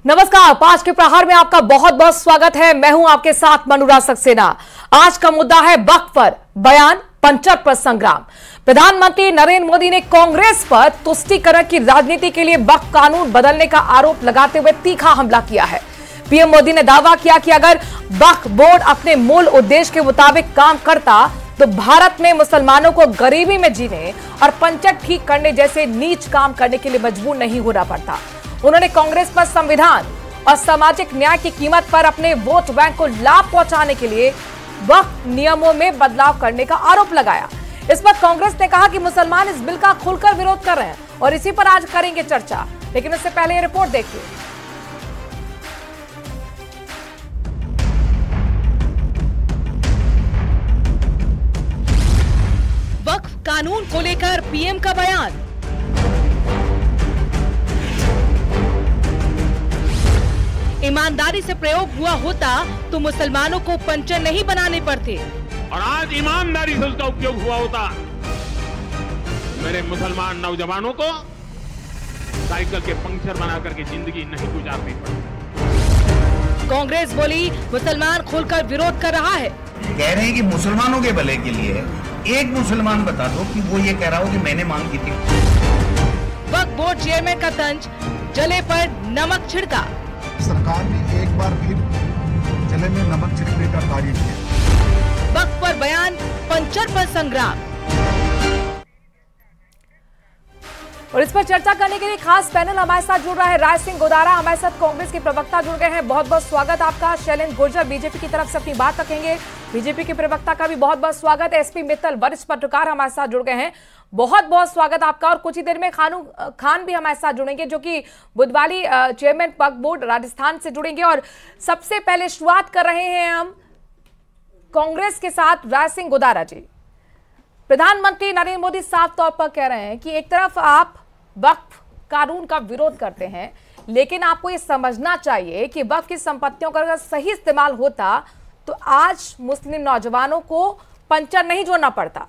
नमस्कार, 5 के प्रहार में आपका बहुत बहुत स्वागत है। मैं हूं आपके साथ अनुराग सक्सेना। आज का मुद्दा है वक्फ पर बयान, पंचर पर संग्राम। प्रधानमंत्री नरेंद्र मोदी ने कांग्रेस पर तुष्टीकरण की राजनीति के लिए वक्फ कानून बदलने का आरोप लगाते हुए तीखा हमला किया है। पीएम मोदी ने दावा किया कि अगर वक्फ बोर्ड अपने मूल उद्देश्य के मुताबिक काम करता तो भारत में मुसलमानों को गरीबी में जीने और पंचायत ठीक करने जैसे नीच काम करने के लिए मजबूर नहीं होना पड़ता। उन्होंने कांग्रेस पर संविधान और सामाजिक न्याय की कीमत पर अपने वोट बैंक को लाभ पहुंचाने के लिए वक्फ नियमों में बदलाव करने का आरोप लगाया। इस पर कांग्रेस ने कहा कि मुसलमान इस बिल का खुलकर विरोध कर रहे हैं और इसी पर आज करेंगे चर्चा। लेकिन इससे पहले ये रिपोर्ट देखिए। वक्फ कानून को लेकर पीएम का बयान। ईमानदारी से प्रयोग हुआ होता तो मुसलमानों को पंचर नहीं बनाने पड़ते और आज ईमानदारी से उसका उपयोग हुआ होता मेरे मुसलमान नौजवानों को साइकिल के पंक्चर बना करके जिंदगी नहीं गुजारनी पड़ती। कांग्रेस बोली मुसलमान खुलकर विरोध कर रहा है। कह रहे हैं कि मुसलमानों के भले के लिए एक मुसलमान बता दो कि वो ये कह रहा हो कि मैंने मांग की थी। वक्फ बोर्ड चेयरमैन का तंज, जले पर नमक छिड़का। सरकार ने एक बार फिर जले में नमक छिड़कने का कार्य किया। वक्फ पर बयान, पंचर पर संग्राम। और इस पर चर्चा करने के लिए खास पैनल हमारे साथ जुड़ रहा है। राय सिंह गोदारा हमारे साथ कांग्रेस के प्रवक्ता जुड़ गए हैं। बहुत बहुत स्वागत आपका। शैलेंद्र गुर्जर बीजेपी की तरफ से अपनी बात रखेंगे। बीजेपी के प्रवक्ता का भी बहुत बहुत स्वागत है। एसपी मित्तल वरिष्ठ पत्रकार हमारे साथ जुड़ गए हैं। बहुत बहुत स्वागत आपका। और कुछ ही देर में खान भी हमारे साथ जुड़ेंगे जो कि बुधवाली चेयरमैन वक्फ बोर्ड राजस्थान से जुड़ेंगे। और सबसे पहले शुरुआत कर रहे हैं हम कांग्रेस के साथ। राय सिंह गोदारा जी, प्रधानमंत्री नरेंद्र मोदी साफ तौर पर कह रहे हैं कि एक तरफ आप वक्फ कानून का विरोध करते हैं, लेकिन आपको ये समझना चाहिए कि वक्फ की संपत्तियों का अगर सही इस्तेमाल होता तो आज मुस्लिम नौजवानों को पंचर नहीं जोड़ना पड़ता।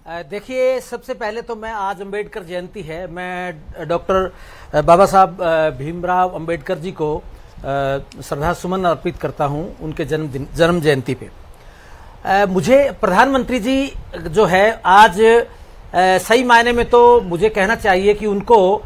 देखिए, सबसे पहले तो मैं आज अंबेडकर जयंती है, मैं डॉक्टर बाबा साहब भीमराव अंबेडकर जी को श्रद्धा सुमन अर्पित करता हूं उनके जन्म जयंती पे। मुझे प्रधानमंत्री जी जो है आज सही मायने में तो मुझे कहना चाहिए कि उनको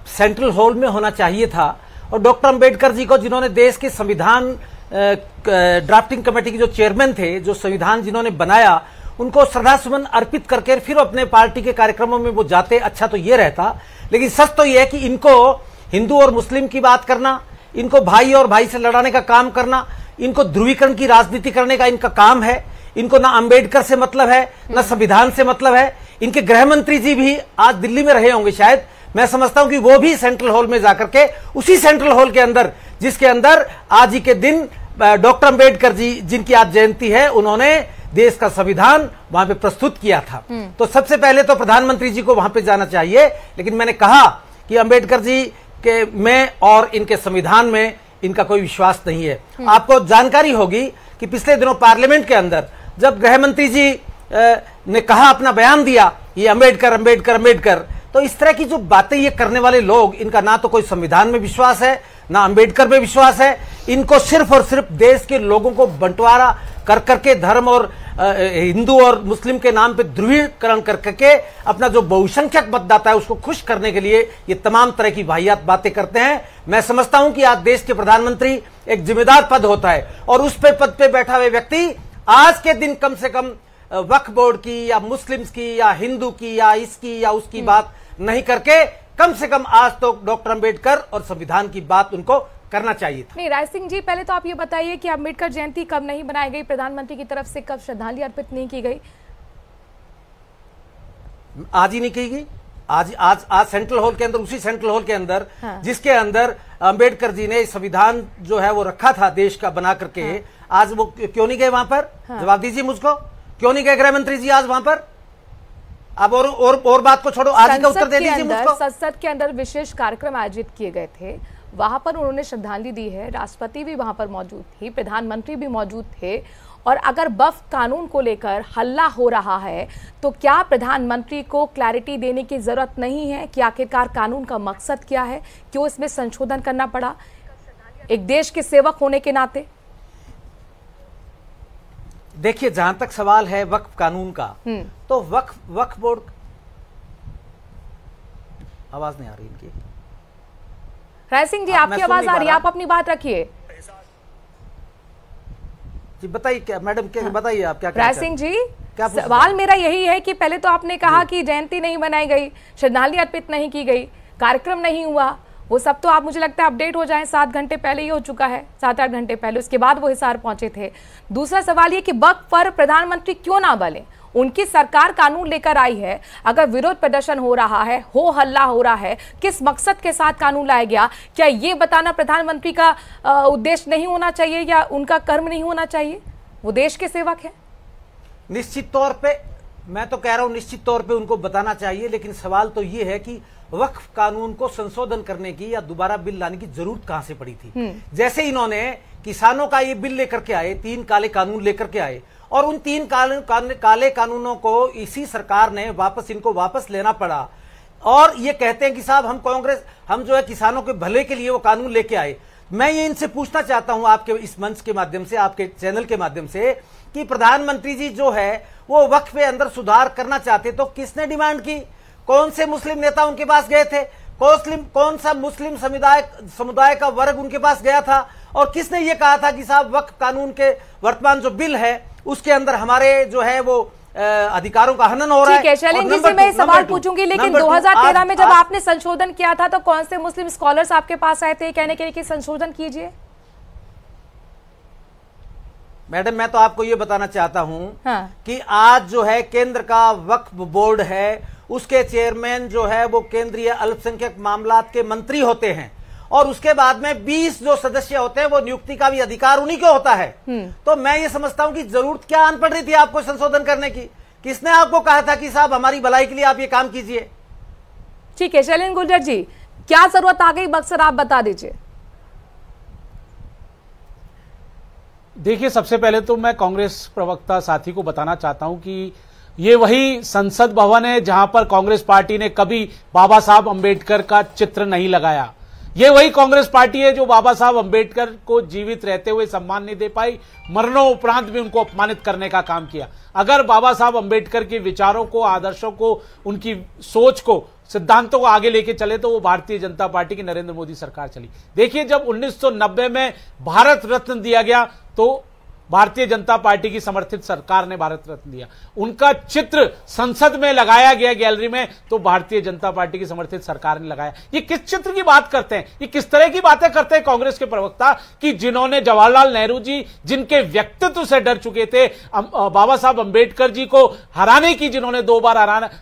सेंट्रल हॉल में होना चाहिए था। और डॉक्टर अंबेडकर जी को, जिन्होंने देश के संविधान ड्राफ्टिंग कमेटी के जो चेयरमैन थे, जो संविधान जिन्होंने बनाया, उनको श्रद्धा सुमन अर्पित करके फिर अपने पार्टी के कार्यक्रमों में वो जाते, अच्छा तो ये रहता। लेकिन सच तो ये है कि इनको हिंदू और मुस्लिम की बात करना, इनको भाई और भाई से लड़ाने का काम करना, इनको ध्रुवीकरण की राजनीति करने का इनका काम है। इनको ना अंबेडकर से मतलब है, ना संविधान से मतलब है। इनके गृह मंत्री जी भी आज दिल्ली में रहे होंगे शायद, मैं समझता हूं कि वो भी सेंट्रल हॉल में जाकर के, उसी सेंट्रल हॉल के अंदर जिसके अंदर आज ही के दिन डॉक्टर अंबेडकर जी जिनकी आज जयंती है, उन्होंने देश का संविधान वहां पे प्रस्तुत किया था। तो सबसे पहले तो प्रधानमंत्री जी को वहां पे जाना चाहिए। लेकिन मैंने कहा कि अंबेडकर जी के में और इनके संविधान में इनका कोई विश्वास नहीं है। आपको जानकारी होगी कि पिछले दिनों पार्लियामेंट के अंदर जब गृह मंत्री जी ने कहा, अपना बयान दिया, ये अंबेडकर अंबेडकर अंबेडकर, तो इस तरह की जो बातें ये करने वाले लोग, इनका ना तो कोई संविधान में विश्वास है, ना अंबेडकर में विश्वास है। इनको सिर्फ और सिर्फ देश के लोगों को बंटवारा कर करके, धर्म और हिंदू और मुस्लिम के नाम पे ध्रुवीकरण कर करके अपना जो बहुसंख्यक मतदाता है उसको खुश करने के लिए ये तमाम तरह की वाहियात बातें करते हैं। मैं समझता हूं कि आज देश के प्रधानमंत्री एक जिम्मेदार पद होता है और उस पे पद पे बैठा हुए व्यक्ति आज के दिन कम से कम वक्फ बोर्ड की या मुस्लिम्स की या हिंदू की या इसकी या उसकी बात नहीं करके, कम से कम आज तो डॉक्टर अंबेडकर और संविधान की बात उनको करना चाहिए था। नहीं, राय सिंह जी, पहले तो आप ये बताइए कि अंबेडकर जयंती कब नहीं बनाई गई, प्रधानमंत्री की तरफ से कब श्रद्धांजलि अर्पित नहीं की गई? आज ही नहीं की गई। आज सेंट्रल हॉल के अंदर, उसी सेंट्रल हॉल के अंदर, हाँ। जिसके अंदर अंबेडकर जी ने संविधान जो है वो रखा था देश का बना करके, हाँ। आज वो क्यों नहीं गए वहां पर? हाँ। जवाब दीजिए मुझको, क्यों नहीं गए गृह मंत्री जी आज वहां पर? अब और बात को छोड़ो, आज का उत्तर दे दीजिए मुझको। संसद के अंदर विशेष कार्यक्रम आयोजित किए गए थे, वहां पर उन्होंने श्रद्धांजलि दी है। राष्ट्रपति भी वहां पर मौजूद थी, प्रधानमंत्री भी मौजूद थे और अगर वक्फ कानून को लेकर हल्ला हो रहा है तो क्या प्रधानमंत्री को क्लैरिटी देने की जरूरत नहीं है कि आखिरकार कानून का मकसद क्या है, क्यों इसमें संशोधन करना पड़ा, एक देश के सेवक होने के नाते? देखिए, जहां तक सवाल है वक्फ कानून का, तो वक्फ बोर्ड, आवाज नहीं आ रही इनकी। राय सिंह जी, आपकी आवाज आ रही है, आप अपनी बात रखिए जी। बताइए क्या मैडम, क्या बताइए आप क्या? राय सिंह जी, सवाल मेरा यही है कि पहले तो आपने कहा कि जयंती नहीं मनाई गई, श्रद्धांजलि अर्पित नहीं की गई, कार्यक्रम नहीं हुआ, वो सब तो आप मुझे लगता है अपडेट हो जाए 7 घंटे पहले ही हो चुका है, 7-8 घंटे पहले, उसके बाद वो हिसार पहुंचे थे। दूसरा सवाल ये कि वक्फ पर प्रधानमंत्री क्यों ना बोले, उनकी सरकार कानून लेकर आई है, अगर विरोध प्रदर्शन हो रहा है, हो हल्ला हो रहा है, किस मकसद के साथ कानून लाया गया, क्या ये बताना प्रधानमंत्री का उद्देश्य नहीं होना चाहिए या उनका कर्म नहीं होना चाहिए? वो देश के सेवक है। निश्चित तौर पे मैं तो कह रहा हूं, निश्चित तौर पे उनको बताना चाहिए, लेकिन सवाल तो ये है कि वक्फ कानून को संशोधन करने की या दोबारा बिल लाने की जरूरत कहां से पड़ी थी? जैसे इन्होंने किसानों का ये बिल लेकर के आए, 3 काले कानून लेकर के आए, और उन 3 काले कानूनों को इसी सरकार ने इनको वापस लेना पड़ा, और ये कहते हैं कि साहब हम जो है किसानों के भले के लिए वो कानून लेके आए। मैं ये इनसे पूछना चाहता हूं आपके इस मंच के माध्यम से, आपके चैनल के माध्यम से, कि प्रधानमंत्री जी जो है वो वक्फ पे अंदर सुधार करना चाहते तो किसने डिमांड की? कौन से मुस्लिम नेता उनके पास गए थे? कौन सा मुस्लिम समुदाय का वर्ग उनके पास गया था? और किसने ये कहा था कि साहब वक्फ कानून के वर्तमान जो बिल है उसके अंदर हमारे जो है वो अधिकारों का हनन हो रहा है? ठीक है, शैलेंद्र जी से मैं सवाल पूछूंगी, लेकिन 2013 में जब आपने संशोधन किया था तो कौन से मुस्लिम स्कॉलर्स आपके पास आए थे कहने के लिए कि संशोधन कीजिए? मैडम, मैं तो आपको ये बताना चाहता हूं कि आज जो है केंद्र का वक्फ बोर्ड है, उसके चेयरमैन जो है वो केंद्रीय अल्पसंख्यक मामलात के मंत्री होते हैं, और उसके बाद में 20 जो सदस्य होते हैं वो नियुक्ति का भी अधिकार उन्हीं को होता है। तो मैं ये समझता हूं कि जरूरत क्या आन पड़ रही थी आपको संशोधन करने की? किसने आपको कहा था कि साहब हमारी भलाई के लिए आप ये काम कीजिए? ठीक है, शैलेंद्र गुर्जर जी, क्या जरूरत आ गई, मकसद आप बता दीजिए। देखिए, सबसे पहले तो मैं कांग्रेस प्रवक्ता साथी को बताना चाहता हूं कि ये वही संसद भवन है जहां पर कांग्रेस पार्टी ने कभी बाबा साहब अंबेडकर का चित्र नहीं लगाया। ये वही कांग्रेस पार्टी है जो बाबा साहब अंबेडकर को जीवित रहते हुए सम्मान नहीं दे पाई, मरणोपरांत भी उनको अपमानित करने का काम किया। अगर बाबा साहब अंबेडकर के विचारों को, आदर्शों को, उनकी सोच को, सिद्धांतों को आगे लेके चले तो वो भारतीय जनता पार्टी की नरेंद्र मोदी सरकार चली। देखिए, जब 1990 में भारत रत्न दिया गया तो भारतीय जनता पार्टी की समर्थित सरकार ने भारत रत्न दिया। उनका चित्र संसद में लगाया गया गैलरी में तो भारतीय जनता पार्टी की समर्थित सरकार ने लगाया। ये किस चित्र की बात करते हैं? ये किस तरह की बातें करते हैं कांग्रेस के प्रवक्ता कि जिन्होंने जवाहरलाल नेहरू जी, जिनके व्यक्तित्व से डर चुके थे, बाबा साहब अंबेडकर जी को हराने की, जिन्होंने 2 बार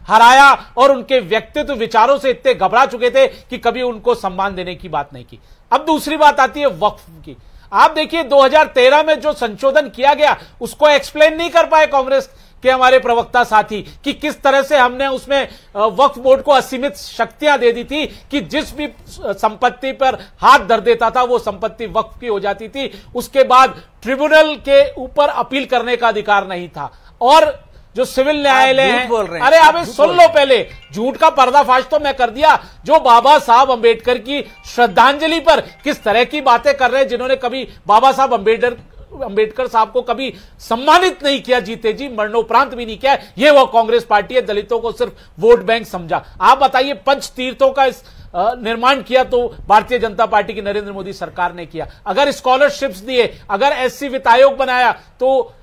हराया और उनके व्यक्तित्व विचारों से इतने घबरा चुके थे कि कभी उनको सम्मान देने की बात नहीं की। अब दूसरी बात आती है वक्फ की। आप देखिए, 2013 में जो संशोधन किया गया उसको एक्सप्लेन नहीं कर पाए कांग्रेस के हमारे प्रवक्ता साथी कि किस तरह से हमने उसमें वक्फ बोर्ड को असीमित शक्तियां दे दी थी कि जिस भी संपत्ति पर हाथ धर देता था वो संपत्ति वक्फ की हो जाती थी। उसके बाद ट्रिब्यूनल के ऊपर अपील करने का अधिकार नहीं था। और जो सिविल न्यायालय है, अरे आप सुन लो, पहले झूठ का पर्दाफाश तो मैं कर दिया। जो बाबा साहब अंबेडकर की श्रद्धांजलि पर किस तरह की बातें कर रहे हैं, जिन्होंने कभी बाबा साहब अंबेडकर साहब को कभी सम्मानित नहीं किया, जीते जी मरणोपरांत भी नहीं किया, ये वो कांग्रेस पार्टी है, दलितों को सिर्फ वोट बैंक समझा। आप बताइए, पंच तीर्थों का निर्माण किया तो भारतीय जनता पार्टी की नरेंद्र मोदी सरकार ने किया। अगर स्कॉलरशिप्स दिए, अगर एससी वित्त आयोग बनाया तो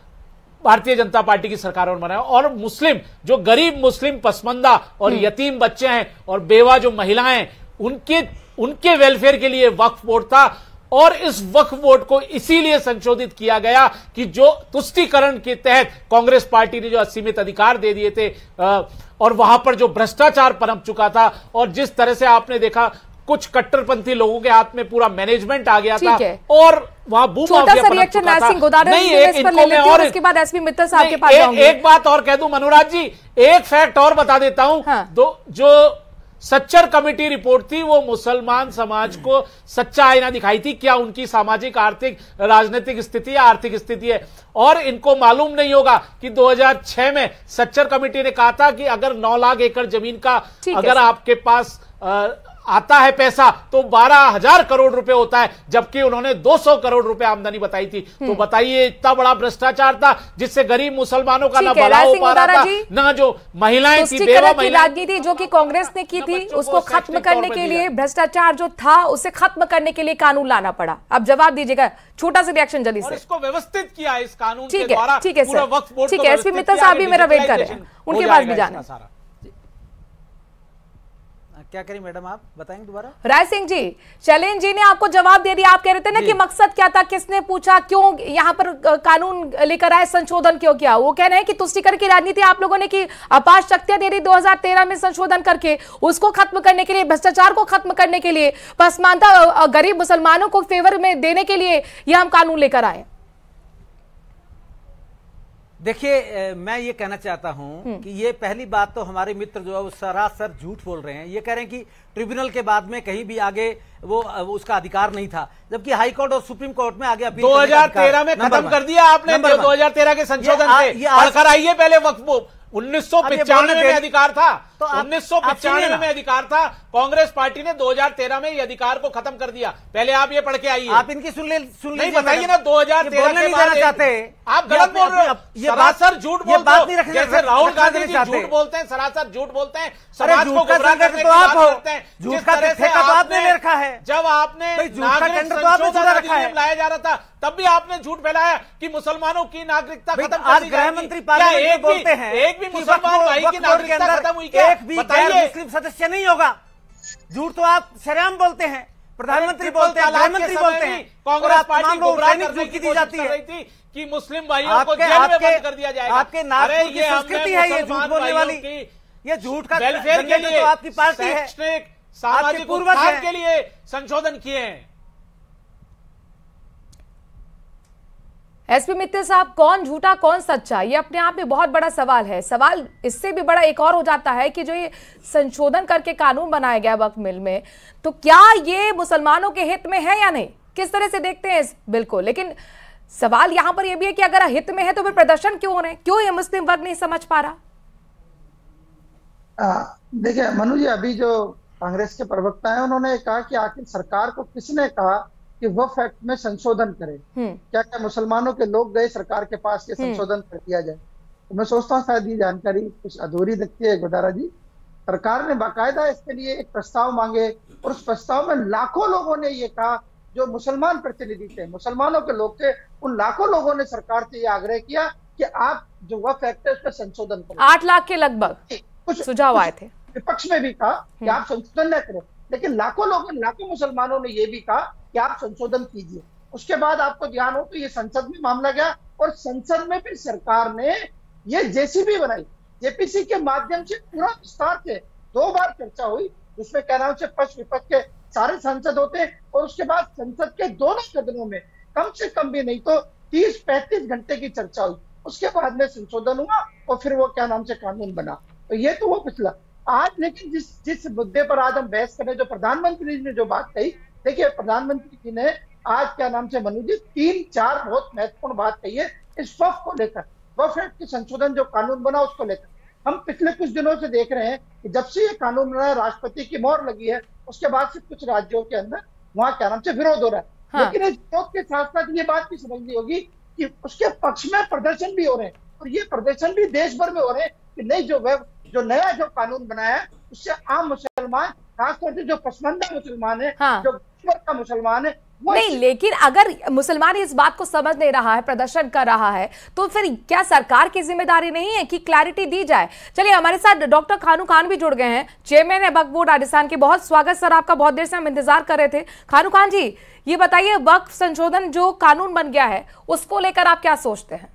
भारतीय जनता पार्टी की सरकार ने बनाया। और मुस्लिम, जो गरीब मुस्लिम पसमंदा और यतीम बच्चे हैं और बेवा जो महिलाएं हैं, उनके वेलफेयर के लिए वक्फ बोर्ड था। और इस वक्फ बोर्ड को इसीलिए संशोधित किया गया कि जो तुष्टीकरण के तहत कांग्रेस पार्टी ने जो असीमित अधिकार दे दिए थे, और वहां पर जो भ्रष्टाचार पनप चुका था, और जिस तरह से आपने देखा कुछ कट्टरपंथी लोगों के हाथ में पूरा मैनेजमेंट आ गया था, और वहां छोटा सा रिएक्शन और उसके बाद एसपी मित्तल साहब के पास जाऊंगी। एक बात और कह दूं मनोराज जी, एक फैक्ट और बता देता हूं। जो सच्चर कमेटी रिपोर्ट थी, वो मुसलमान समाज को सच्चा आईना दिखाई थी, क्या उनकी सामाजिक, आर्थिक, राजनीतिक स्थिति या आर्थिक स्थिति है। और इनको मालूम नहीं होगा कि 2006 में सच्चर कमेटी ने कहा था कि अगर 9 लाख एकड़ जमीन का अगर आपके पास आता है पैसा तो 12,000 करोड़ रुपए होता है, जबकि उन्होंने 200 करोड़ रुपए आमदनी बताई थी। तो बताइए, इतना बड़ा भ्रष्टाचार था जिससे गरीब मुसलमानों का ना भला हो पा रहा था, ना जो महिलाएं थी, बेवा महिलाएं। राजनीति जो कि कांग्रेस ने की थी, उसको खत्म करने के लिए, भ्रष्टाचार जो था उसे खत्म करने के लिए कानून लाना पड़ा। अब जवाब दीजिएगा, छोटा सा रिएक्शन जल्दी से। इसको व्यवस्थित किया इस कानून के द्वारा। ठीक है सर, ठीक है। एसपी मित्तल साहब भी मेरा वेट कर रहे हैं, उनके पास भी जाना है। क्या करें मैडम, आप बताएंगे दोबारा। राय सिंह जी, शैलेन जी ने आपको जवाब दे दिया। आप कह रहे थे ना कि मकसद क्या था, किसने पूछा, क्यों यहाँ पर कानून लेकर आए, संशोधन क्यों किया। वो कह रहे हैं कि तुष्टीकरण की राजनीति आप लोगों ने की, अपार शक्तियां दे दी 2013 में संशोधन करके, उसको खत्म करने के लिए, भ्रष्टाचार को खत्म करने के लिए, पसमानता गरीब मुसलमानों को फेवर में देने के लिए यह हम कानून लेकर आए। देखिए, मैं ये कहना चाहता हूं कि ये पहली बात तो हमारे मित्र जो है वो सरासर झूठ बोल रहे हैं। ये कह रहे हैं कि ट्रिब्यूनल के बाद में कहीं भी आगे वो उसका अधिकार नहीं था, जबकि हाई कोर्ट और सुप्रीम कोर्ट में आगे अपील 2013 में खत्म कर दिया आपने। 2013 के संशोधन से पढ़कर आइए पहले। वक्फ 1995 में अधिकार था, तो 1995 में अधिकार था। कांग्रेस पार्टी ने 2013 में ये अधिकार को खत्म कर दिया। पहले आप ये पढ़ के आइए। आप इनकी सुन लीजिए, बताइए ना। 2013 नहीं जाना चाहते, आप गलत बोल रहे हो, सरासर झूठ बोलते हो। जैसे राहुल गांधी जी झूठ बोलते हैं, सरासर झूठ बोलते हैं, समाज को गुमराह करने की बात करते हैं। झूठ का ठेका तो आपने ले रखा है। जब आपने नागरिक संशोधन अधिनियम लाया जा रहा था, तब भी आपने झूठ फैलाया कि मुसलमानों की नागरिकता खत्म कर दी जाएगी। गृह मंत्री पार्लियामेंट में बोलते हैं एक भी मुसलमान भाई की नागरिकता खत्म हुई क्या? एक भी गैर मुस्लिम सदस्य नहीं होगा। झूठ तो आप शरेआम बोलते हैं, प्रधानमंत्री बोलते हैं, गृह मंत्री बोलते हैं। कांग्रेस पार्टी गुमराह करने की कोशिश कर रही थी कि मुस्लिम भाइयों को जेल में बंद कर दिया जाएगा। आपके नागरिक की संस्कृति है ये झूठ बोलने वाली। ये झूठ का वेलफेयर के लिए, तो आपकी पार्टी है, सामाजिक उत्थान के लिए संशोधन किए हैं। एसपी मित्तल साहब, कौन झूठा कौन सच्चा, ये अपने आप में बहुत बड़ा सवाल है। सवाल इससे भी बड़ा एक और हो जाता है कि जो ये संशोधन करके कानून बनाया गया वक्फ मिल में, तो क्या ये मुसलमानों के हित में है या नहीं, किस तरह से देखते हैं इस बिल को। लेकिन सवाल यहां पर यह भी है कि अगर हित में है तो फिर प्रदर्शन क्यों हो रहे हैं, क्यों ये मुस्लिम वर्ग नहीं समझ पा रहा। देखिए मनु जी, अभी जो कांग्रेस के प्रवक्ता है उन्होंने कहा कि आखिर सरकार को किसने कहा कि वक्फ एक्ट में संशोधन करें। क्या क्या मुसलमानों के लोग गए सरकार के पास के संशोधन कर दिया जाए। तो मैं सोचता हूँ शायद ये जानकारी कुछ अधूरी दिखती है गोदारा जी। सरकार ने बाकायदा इसके लिए एक प्रस्ताव मांगे और उस प्रस्ताव में लाखों लोगों ने ये कहा, जो मुसलमान प्रतिनिधि थे, मुसलमानों के लोग थे, उन लाखों लोगों ने सरकार से ये आग्रह किया कि आप जो वक्फ एक्ट है उस पर संशोधन करें। 8 लाख के लगभग कुछ सुझाव आए थे। विपक्ष में भी कहा कि आप संशोधन न करें, लेकिन लाखों मुसलमानों ने यह भी कहा कि आप संशोधन कीजिए। उसके बाद आपको ध्यान हो तो ये संसद में मामला गया और संसद में फिर सरकार ने ये जेसीबी बनाई। जेपीसी के माध्यम से पूरा विस्तार से 2 बार चर्चा हुई, उसमें कह रहा हूं पक्ष विपक्ष के सारे सांसद होते और उसके बाद संसद के दोनों सदनों में कम से कम भी नहीं तो 30-35 घंटे की चर्चा हुई। उसके बाद में संशोधन हुआ और फिर वो क्या नाम से कानून बना। तो ये तो वो पिछला। आज लेकिन जिस मुद्दे पर आज हम बहस करें, जो प्रधानमंत्री जी ने जो बात कही, देखिए प्रधानमंत्री जी ने आज क्या नाम से मनु जी 3-4 बहुत महत्वपूर्ण बात कही है इस वक्फ को लेकर, वक्फ एक्ट के संशोधन जो कानून बना उसको लेकर। हम पिछले कुछ दिनों से देख रहे हैं कि जब से ये कानून बना है, राष्ट्रपति की मोहर लगी है, उसके बाद से कुछ राज्यों के अंदर वहां क्या नाम से विरोध हो रहा है। हाँ। लेकिन इस विरोध के साथ साथ ये बात भी समझनी होगी कि उसके पक्ष में प्रदर्शन भी हो रहे हैं और ये प्रदर्शन भी देश भर में हो रहे हैं कि नहीं, जो नया जो कानून बनाया है उससे आम मुसलमान, खासतौर से जो पसमानदा मुसलमान है, हाँ। जो का मुसलमान है नहीं, लेकिन अगर मुसलमान इस बात को समझ नहीं रहा है, प्रदर्शन कर रहा है, तो फिर क्या सरकार की जिम्मेदारी नहीं है कि क्लैरिटी दी जाए। चलिए, हमारे साथ डॉक्टर खानू खान भी जुड़ गए हैं, चेयरमैन है वक्फ बोर्ड राजस्थान के। बहुत स्वागत सर आपका, बहुत देर से हम इंतजार कर रहे थे। खानू खान जी, ये बताइए, वक्फ संशोधन जो कानून बन गया है उसको लेकर आप क्या सोचते हैं।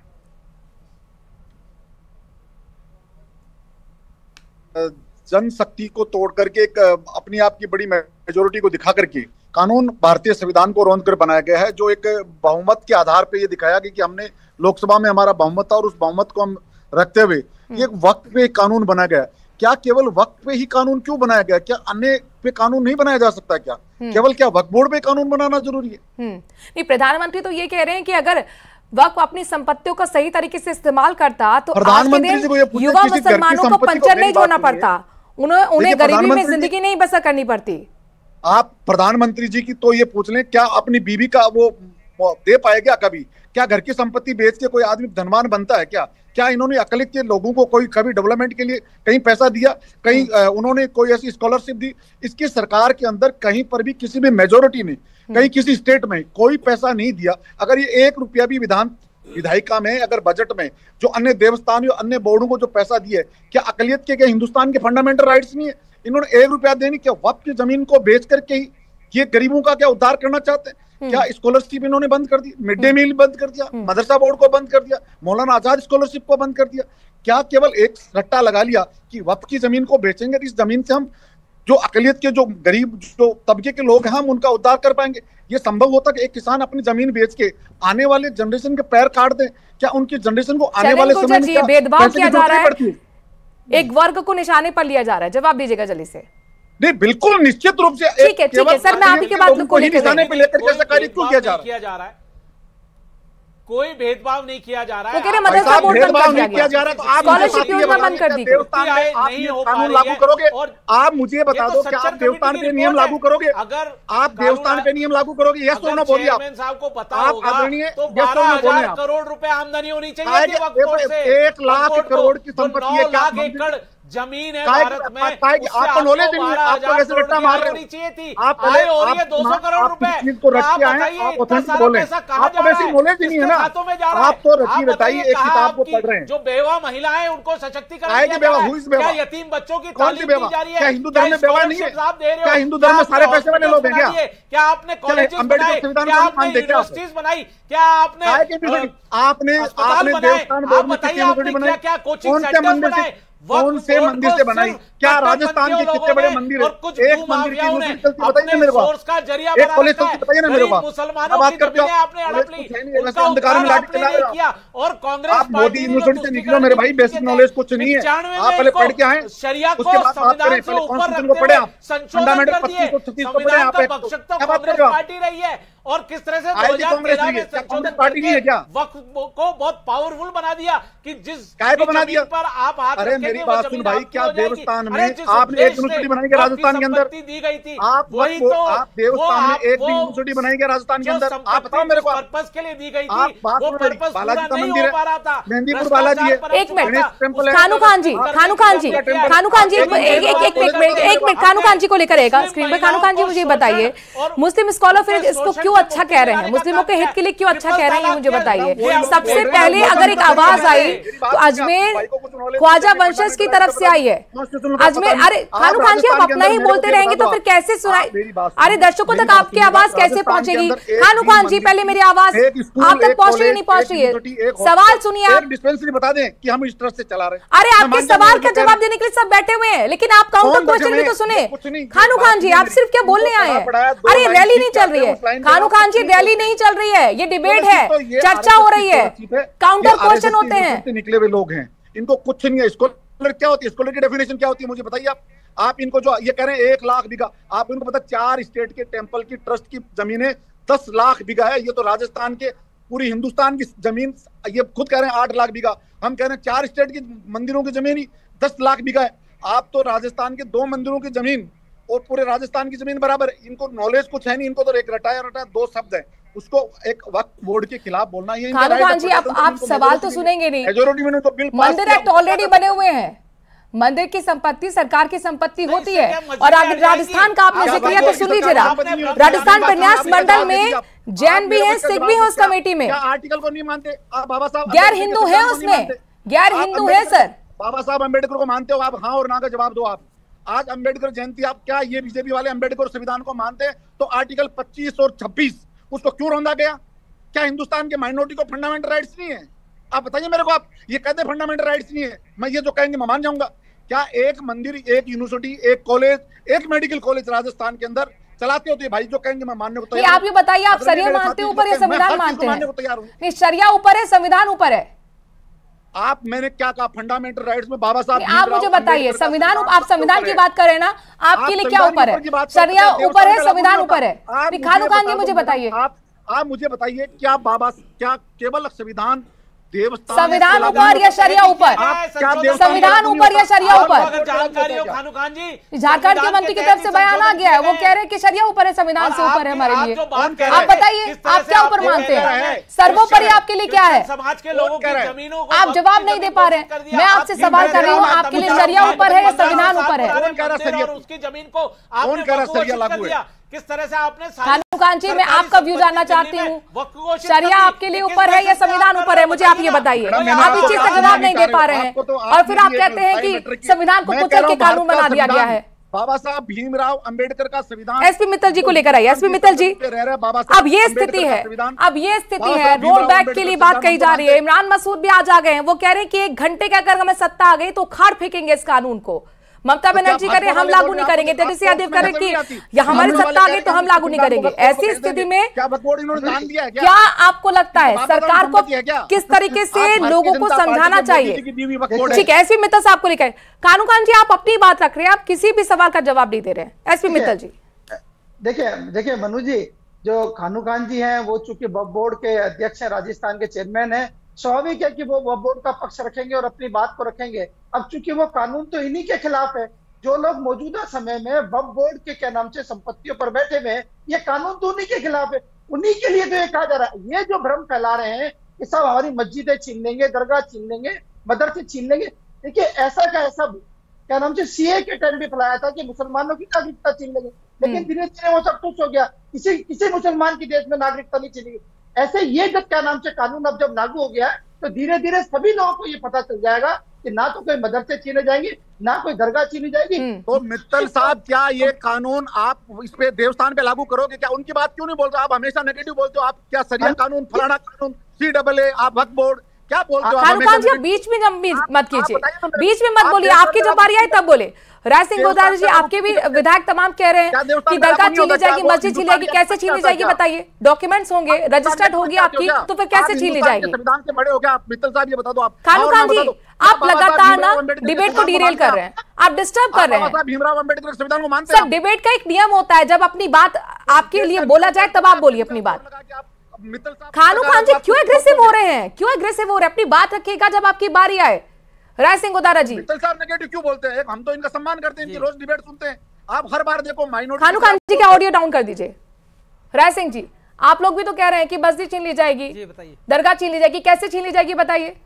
जनशक्ति को तोड़ करके एक अपनी आप की बड़ी मेजोरिटी को दिखा करके कानून भारतीय संविधान को रौंद कर बनाया गया है, जो एक बहुमत के आधार पे ये दिखाया गया कि हमने लोकसभा में हमारा बहुमत था और उस बहुमत को हम रखते हुए ये वक्त पे एक कानून बना गया। क्या केवल वक्फ पे ही कानून क्यों बनाया गया? क्या अन्य पे कानून नहीं बनाया जा सकता? क्या केवल क्या वक्फ बोर्ड पे कानून बनाना जरूरी है? नहीं, प्रधानमंत्री तो ये कह रहे हैं कि अगर वक्फ अपनी संपत्तियों का सही तरीके से इस्तेमाल करता तो प्रधानमंत्री से युवा मुसलमानों को पंचर नहीं छोड़ना पड़ता, उन्हें गरीबी में जिंदगी नहीं बसर करनी पड़ती। आप प्रधानमंत्री जी की तो ये पूछ लें, क्या अपनी बीवी का वो दे पाएगा कभी? क्या घर की संपत्ति बेच के कोई आदमी धनवान बनता है? क्या इन्होंने अकलियत के लोगों को कोई कभी डेवलपमेंट के लिए कहीं पैसा दिया? कहीं उन्होंने कोई ऐसी स्कॉलरशिप दी? इसकी सरकार के अंदर कहीं पर भी किसी भी मेजोरिटी ने कहीं किसी स्टेट में कोई पैसा नहीं दिया। अगर ये 1 रुपया भी विधायिका में, अगर बजट में जो अन्य देवस्थान या अन्य बोर्डों को जो पैसा दिए, क्या अकलियत के, क्या हिंदुस्तान के फंडामेंटल राइट्स नहीं है? इन्होंने 1 रुपया देनी, क्या वक्फ की जमीन को बेच करके ही ये गरीबों का क्या उद्धार करना चाहते हैं? क्या स्कॉलरशिप इन्होंने बंद कर दी? मिड डे मील बंद कर दिया, मदरसा बोर्ड को बंद कर दिया, मौलाना आजाद स्कॉलरशिप को बंद कर दिया? क्या केवल एक रट्टा लगा लिया कि वक्फ की जमीन को बेचेंगे, इस जमीन से हम जो अकलियत के, जो गरीब, जो तबके के लोग हैं, हम उनका उद्धार कर पाएंगे? ये संभव होता कि एक किसान अपनी जमीन बेच के आने वाले जनरेशन के पैर काट दे? क्या उनकी जनरेशन को आने वाले समय में भेदभाव किया जा रहा है, एक वर्ग को निशाने पर लिया जा रहा है? जवाब दीजिएगा जल्दी से। नहीं, बिल्कुल निश्चित रूप से। ठीक है सर, मैं आपकी बात को निशाने पे लेकर कैसे कार्य क्यों किया जा रहा है? कोई भेदभाव नहीं किया जा रहा है। तो मदरसा बोर्ड बंद कर दिया जा रहा है, तो आप स्कॉलरशिप योजना बंद कर दी। कानून लागू करोगे? आप मुझे बता दो कि आप देवस्थान पे नियम लागू करोगे? अगर आप देवस्थान पे नियम लागू करोगे, यस और नो बोलिए आप। साहब को पता आप होगा आदरणीय तो 12,000 करोड़ रुपए आमदनी होनी चाहिए 1 लाख करोड़ की संपत्ति है, 9 लाख एकड़ जमीन है भारत में, आपको नॉलेज नहीं है, आप कैसे रट्टा मार रहे हो? आप आए हो रही है 200 करोड़ रुपए, को रट के आए, आप ऑथेंटिक बोले, आपको वैसी नॉलेज ही नहीं है ना। आप तो रटी रटाई एक किताब को पढ़ रहे हैं। जो बेवा महिलाएं उनको सशक्तिकरण दिया जा रहा है, क्या यतीम बच्चों की कौन सी तालीम बेवा? दी जा रही है? क्या हिंदू धर्म में बेवा नहीं है? क्या हिंदू धर्म में सारे पैसे वाले लोग हैं? क्या आपने कॉलेजेस बनाए? क्या आपने यूनिवर्सिटीज बनाई? क्या आपने देवस्थान बोर्ड में कितनी यूनिवर्सिटी बनाई? क्या कोचिंग सेंटर्स बनाए? कौन से मंदिर से बनाई? क्या राजस्थान के कितने बड़े मंदिर है? एक मंदिर की यूनिवर्सिटी चलती बताइए मेरे को, एक कॉलेज चलती बताइए ना मेरे को। मुसलमानों बात करते हो आपने हड़प ली, अंधकार में लाठी चला रहे हो। और कांग्रेस आप मोदी यूनिवर्सिटी से निकलो मेरे भाई, बेसिक नॉलेज कुछ नहीं है। आप पहले पढ़ के आए, उसके बाद बात करें। पहले कॉन्स्टिट्यूशन को पढ़े आप, फंडामेंटल 25 और 36 को पढ़े आप। क्या बात कर रहे हो? पार्टी रही है और किस तरह से कांग्रेस पार्टी नहीं है क्या? वक्फ को बहुत पावरफुल बना दिया कि जिस काय को बना दिया पर आप हाथ अरे मेरी बात सुन भाई, क्या देवस्थान में आपने एक यूनिवर्सिटी बनाई है राजस्थान के अंदर? दी गई थी आप वही तो आप देवस्थान में एक भी यूनिवर्सिटी बनाई है राजस्थान के अंदर? आप बताओ मेरे को। पर्पस के लिए दी गई आप थी, बात वो सुनो, पर्पस बालाजी का नहीं मंदिर हो पा रहा था। है, मेहंदीपुर बालाजी है, एक मिनट, गणेश टेम्पल है। खानू खान जी, खानू खान जी, खानू खान जी, एक मिनट, खानू खान जी को लेकर आएगा स्क्रीन पे। खानू खान जी मुझे बताइए, मुस्लिम स्कॉलर फिर इसको क्यों अच्छा कह रहे हैं? मुस्लिमों के हित के लिए क्यों अच्छा कह रहे हैं, मुझे बताइए। सबसे पहले अगर एक आवाज आई तो अजमेर ख्वाजा वंशज की तरफ से आई है। अजमेर, अरे खानू खान जी, आप अपना ही बोलते रहेंगे तो फिर कैसे सुनाई? अरे दर्शकों तक आपकी आवाज कैसे पहुंचेगी? खानू खान जी, पहले मेरी आवाज आप तक पहुंच रही नहीं पहुंच रही है? सवाल सुनिए आप। डिस्पेंसरी बता दें कि हम इस तरह से चला रहे हैं। अरे आपके सवाल का जवाब देने के लिए सब बैठे हुए हैं, लेकिन आप काउंटर क्वेश्चन भी तो सुने। खानू खान जी, आप सिर्फ क्या बोलने आए हैं? अरे रैली नहीं चल रही है खानू खान जी, रैली नहीं चल रही है, ये डिबेट है, चर्चा हो रही है, काउंटर क्वेश्चन होते हैं। निकले हुए लोग हैं, इनको कुछ नहीं है। स्कॉलर क्या होती है? स्कॉलर की डेफिनेशन क्या होती है मुझे बताइए आप इनको जो ये कह रहे हैं 1 लाख बीघा, आप इनको पता 4 स्टेट के टेम्पल की ट्रस्ट की जमीनें 10 लाख बीघा है। ये तो राजस्थान के पूरी हिंदुस्तान की जमीन, ये खुद कह रहे हैं 8 लाख बीघा, हम कह रहे हैं 4 स्टेट की मंदिरों की जमीन ही 10 लाख बीघा है। आप तो राजस्थान के 2 मंदिरों की जमीन और पूरे राजस्थान की जमीन बराबर है। इनको नॉलेज कुछ है नहीं, इनको तो एक रटाया 2 शब्द है, उसको एक वक्फ बोर्ड के खिलाफ बोलना। ये खानू खान जी, आप सवाल तो सुनेंगे नहीं। मेजोरिटी में तो बिल मंदिर एक्ट ऑलरेडी बने हुए हैं, मंदिर की संपत्ति सरकार की संपत्ति होती है। और राजस्थान का आपने जिक्र किया तो सुन लीजिए, राजस्थान प्रन्यास मंडल में जैन भी है, सिख भी है उस कमेटी में। आर्टिकल को नहीं मानते आप? बाबा साहब गैर हिंदू है उसमें, गैर हिंदू है सर। बाबा साहब अम्बेडकर को मानते हो आप? हाँ और ना का जवाब दो आप। आज अम्बेडकर जयंती, आप क्या ये बीजेपी वाले अम्बेडकर संविधान को मानते हैं? तो आर्टिकल 25 और 26 उसको क्यों रौंदा गया? क्या हिंदुस्तान के माइनॉरिटी को फंडामेंटल राइट्स नहीं है? आप बताइए मेरे को। आप ये कहते हैं फंडामेंटल राइट्स नहीं है, मैं ये जो कहेंगे मैं मान जाऊंगा। क्या एक मंदिर, एक यूनिवर्सिटी, एक कॉलेज, एक मेडिकल कॉलेज राजस्थान के अंदर चलाते होते भाई जो कहेंगे मैं मानने को तैयार। आप ये बताइए, आप शरिया मानते हैं ऊपर या संविधान मानते हैं? नहीं, शरिया ऊपर है, संविधान ऊपर है। आप, मैंने क्या कहा, फंडामेंटल राइट्स में बाबा साहब, आप मुझे बताइए, संविधान, आप संविधान की बात करें ना, आपके लिए क्या ऊपर है? शरिया ऊपर है, संविधान ऊपर है? खानू खान जी मुझे बताइए, आप मुझे बताइए, क्या बाबा, क्या केवल संविधान संविधान ऊपर या शरिया ऊपर? संविधान ऊपर या शरिया ऊपर? जानकारी हो खानू खान जी, झारखंड के मंत्री की तरफ से बयान आ गया है, वो कह रहे हैं कि शरिया ऊपर है, संविधान से ऊपर है हमारे लिए। आप बताइए, आप क्या ऊपर मानते हैं? सर्वोपरि आपके लिए क्या है? समाज के लोगों की जमीनों को आप जवाब नहीं दे पा रहे हैं। मैं आपसे सवाल कर रही हूँ, आपके लिए शरिया ऊपर है या संविधान ऊपर है? उसकी जमीन को आपने किस तरह से आपने? खानू खान जी, मैं आपका व्यू जानना चाहती हूँ, शरिया आपके लिए ऊपर है या संविधान ऊपर है? मुझे आप ये बताइए। आप इस चीज का जवाब नहीं दे पा रहे हैं और फिर आप कहते हैं कि संविधान को कुचल के कानून बना दिया गया है। बाबा साहब भीमराव अंबेडकर का संविधान। एसपी मित्तल जी को लेकर आइए। एसपी मित्तल जी, अब ये स्थिति है, रोल बैक के लिए बात कही जा रही है। इमरान मसूद भी आज आ गए हैं, वो कह रहे हैं कि 1 घंटे के अगर हमें सत्ता आ गई तो उखाड़ फेंकेंगे इस कानून को। ममता बनर्जी कह रहे हैं हम लागू नहीं करेंगे, तेजस्वी यादव कह रहे हैं कि हमारी सत्ता आ गई तो हम लागू नहीं करेंगे। ऐसी स्थिति में क्या आपको लगता है सरकार को किस तरीके से लोगों को समझाना चाहिए? ठीक है, एसपी मित्तल साहब को लेकर। कानू खान जी, आप अपनी बात रख रहे हैं, आप किसी भी सवाल का जवाब नहीं दे रहे हैं। एसपी मित्तल जी, देखिए मनु जी, जो खानू खान जी हैं वो चूंकि वक्फ बोर्ड के अध्यक्ष हैं, राजस्थान के चेयरमैन हैं, स्वाभाविक है कि वो वक्फ बोर्ड का पक्ष रखेंगे और अपनी बात को रखेंगे। अब चूंकि वो कानून तो इन्हीं के खिलाफ है, जो लोग मौजूदा समय में वक्फ बोर्ड के क्या नाम से संपत्तियों पर बैठे हुए हैं, ये कानून तो उन्हीं के खिलाफ है, उन्हीं के लिए तो ये कहा जा रहा है। ये जो भ्रम फैला रहे हैं कि सब हमारी मस्जिदें छीन लेंगे, दरगाह छीन लेंगे, मदरसे छीन लेंगे, देखिए ऐसा का ऐसा क्या नाम से सीए के टाइम भी फैलाया था कि मुसलमानों की नागरिकता छीन लेंगे, लेकिन धीरे धीरे वो सब तुच्छ हो गया, किसी मुसलमान की देश में नागरिकता नहीं छीनेगी। ऐसे ये जब क्या नाम से कानून अब जब लागू हो गया तो धीरे धीरे सभी लोगों को ये पता चल जाएगा कि ना तो कोई मदरसे छीने जाएंगे, ना कोई दरगाह छीनी जाएगी। तो मित्तल साहब, क्या ये कानून आप इस पे देवस्थान पे लागू करोगे? क्या उनकी बात क्यों नहीं बोल रहे? आप हमेशा नेगेटिव बोलते हो। आप क्या सरिया कानून, फलाना कानून, CAA, आप वक्फ बोर्ड, क्या बोलते हो? खानू खान जी, आप बीच में मत कीजिए, बीच में मत बोलिए, आपकी जब बारी आई तब बोले। राय सिंह गोदारी जी, आपके भी विधायक तमाम कह रहे हैं कि दरगाह छीनी जाएगी, मस्जिद छीनी जाएगी, कैसे छीनी जाएगी बताइए? डॉक्यूमेंट्स होंगे, रजिस्टर्ड होगी आपकी, तो फिर कैसे छीनी जाएगी? संविधान से बड़े हो गया आप, मित्तल साहब ये बता दो आप। खानू खान जी, आप लगातार ना डिबेट को डिरेल कर रहे हैं, आप डिस्टर्ब कर रहे हैं। भीमराव अंबेडकर संविधान को मानते हैं? सर, डिबेट का एक नियम होता है, जब अपनी बात आपके लिए बोला जाए तब आप बोलिए अपनी बात। खानू खान जी क्यों एग्रेसिव हो रहे हैं? क्यों एग्रेसिव हो रहे हैं? अपनी बात रखिएगा जब आपकी बारी आए। राय सिंह गोदारा जी, मित्तल साहब नेगेटिव क्यों बोलते हैं? हम तो इनका सम्मान करते हैं, इनकी रोज डिबेट सुनते हैं। आप हर बार देखो माइनॉरिटी। खानू खान जी का ऑडियो डाउन कर दीजिए। राय सिंह जी, आप लोग भी तो कह रहे हैं कि मस्जिद छीन ली जाएगी, दरगाह छीन ली जाएगी, कैसे छीन ली जाएगी बताइए?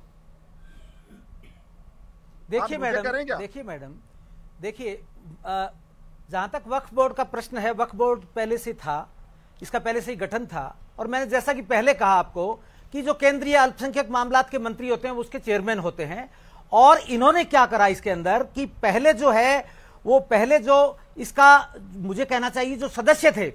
देखिए मैडम, देखिए जहां तक वक्फ बोर्ड का प्रश्न है, वक्फ बोर्ड पहले से था, इसका पहले से ही गठन था, और मैंने जैसा कि पहले कहा आपको कि जो केंद्रीय अल्पसंख्यक मामलात के मंत्री होते हैं वो उसके चेयरमैन होते हैं। और इन्होंने क्या करा इसके अंदर कि पहले जो है वो पहले जो इसका मुझे कहना चाहिए जो सदस्य थे,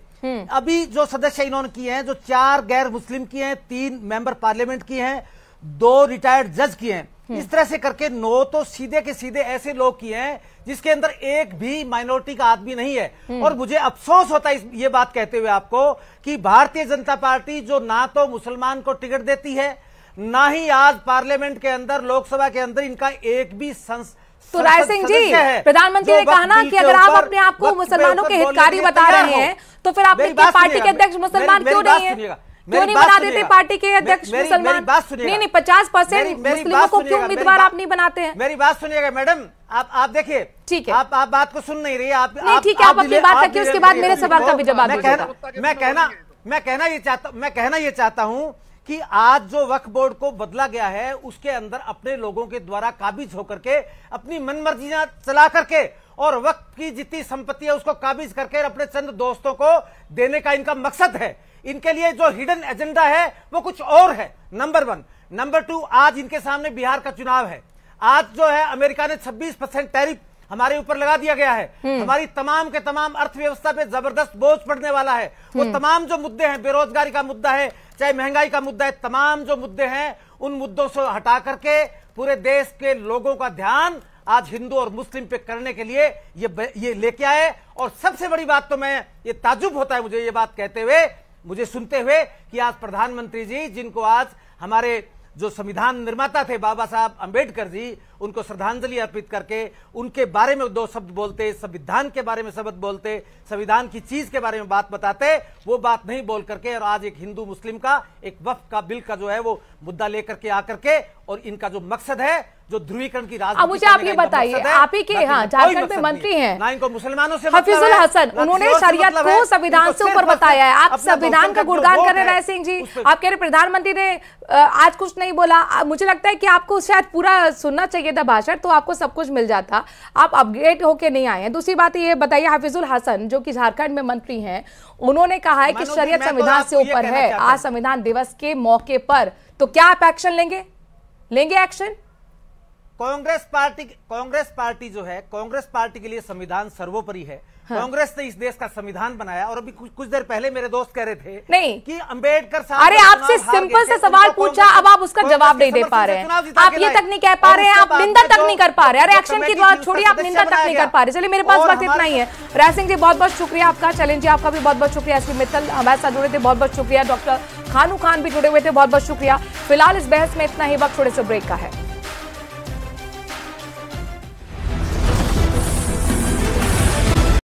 अभी जो सदस्य इन्होंने किए हैं, जो 4 गैर मुस्लिम किए हैं, 3 मेंबर पार्लियामेंट किए हैं, 2 रिटायर्ड जज किए हैं, इस तरह से करके 9 तो सीधे के सीधे ऐसे लोग किए हैं जिसके अंदर एक भी माइनॉरिटी का आदमी नहीं है। और मुझे अफसोस होता है ये बात कहते हुए आपको कि भारतीय जनता पार्टी जो ना तो मुसलमान को टिकट देती है, ना ही आज पार्लियामेंट के अंदर, लोकसभा के अंदर इनका एक भी तो राय सिंह जी, प्रधानमंत्री ने कहा ना कि अगर आप अपने आप को मुसलमानों के हितकारी बता रहे हैं तो फिर आपकी पार्टी के अध्यक्ष मुसलमान क्यों नहीं है? क्यों नहीं बना देते पार्टी के अध्यक्ष मुसलमान? नहीं, 50% मुस्लिमों को क्यों उम्मीदवार आप नहीं बनाते हैं? मेरी बात सुनिएगा मैडम, आप देखिए, ठीक है, आप बात को सुन नहीं रही है। नहीं, ठीक है, आप अपनी बात रखिए, उसके बाद मेरे सवाल का भी जवाब दीजिएगा। मैं कहना ये चाहता हूं कि आज जो वक्फ बोर्ड को बदला गया है उसके अंदर अपने लोगों के द्वारा काबिज होकर के, अपनी मनमर्जियां चला करके और वक्फ की जितनी संपत्ति है उसको काबिज करके अपने चंद दोस्तों को देने का इनका मकसद है। इनके लिए जो हिडन एजेंडा है वो कुछ और है, नंबर 1। नंबर 2, आज इनके सामने बिहार का चुनाव है। आज जो है अमेरिका ने 26% टैरिफ हमारे ऊपर लगा दिया गया है, हमारी तमाम के तमाम अर्थव्यवस्था पे जबरदस्त बोझ पड़ने वाला है। वो तमाम जो मुद्दे हैं, बेरोजगारी का मुद्दा है, चाहे महंगाई का मुद्दा है, तमाम जो मुद्दे हैं उन मुद्दों से हटा करके पूरे देश के लोगों का ध्यान आज हिंदू और मुस्लिम पे करने के लिए ये लेके आए। और सबसे बड़ी बात तो मैं ये ताज्जुब होता है मुझे ये बात कहते हुए, मुझे सुनते हुए कि आज प्रधानमंत्री जी, जिनको आज हमारे जो संविधान निर्माता थे बाबा साहब अंबेडकर जी, उनको श्रद्धांजलि अर्पित करके उनके बारे में 2 शब्द बोलते, संविधान के बारे में शब्द बोलते, संविधान की चीज के बारे में बात बताते, वो बात नहीं बोल करके और आज एक हिंदू मुस्लिम का एक वक्फ का बिल का जो है वो मुद्दा लेकर के आकर के, और इनका जो मकसद है जो ध्रुवीकरण की राजनीति। अब मुझे आप ये बताइए, आप ही के यहाँ झारखंड में मंत्री हैं ना इनको मुसलमानों से हफीजुल हसन, उन्होंने शरीयत को संविधान से ऊपर बताया है। आप संविधान का गुणगान कर रहे हैं राय सिंह जी, आप कह रहे प्रधानमंत्री ने आज कुछ नहीं बोला। मुझे लगता है कि आपको शायद पूरा सुनना चाहिए था भाषण, तो आपको सब कुछ मिल जाता। आप अपग्रेड होके नहीं आए हैं। दूसरी बात ये बताइए, हफीजुल हसन जो कि झारखंड में मंत्री हैं, उन्होंने कहा है कि शरीयत संविधान से ऊपर है। आज संविधान दिवस के मौके पर तो क्या आप एक्शन लेंगे एक्शन? कांग्रेस पार्टी जो है, कांग्रेस पार्टी के लिए संविधान सर्वोपरि है। हाँ। कांग्रेस ने इस देश का संविधान बनाया, और अभी कुछ देर पहले मेरे दोस्त कह रहे थे नहीं कि अंबेडकर साहब, अरे आपसे सिंपल से सवाल पूछा, अब आप उसका जवाब नहीं दे पा रहे हैं। आप ये तक नहीं कह पा रहे हैं, आप निंदा तक नहीं कर पा रहे। अरे एक्शन की बात छोड़िए, आप निंदा तक नहीं कर पा रहे। चलिए, मेरे पास वक्त इतना ही है। राय सिंह जी बहुत बहुत शुक्रिया आपका। चैलेंज जी आपका भी बहुत बहुत शुक्रिया। एसपी मित्तल हमारे साथ जुड़े थे, बहुत बहुत शुक्रिया। डॉक्टर खानू खान भी जुड़े हुए थे, बहुत बहुत शुक्रिया। फिलहाल इस बहस में इतना ही, वक्त थोड़े से ब्रेक का है।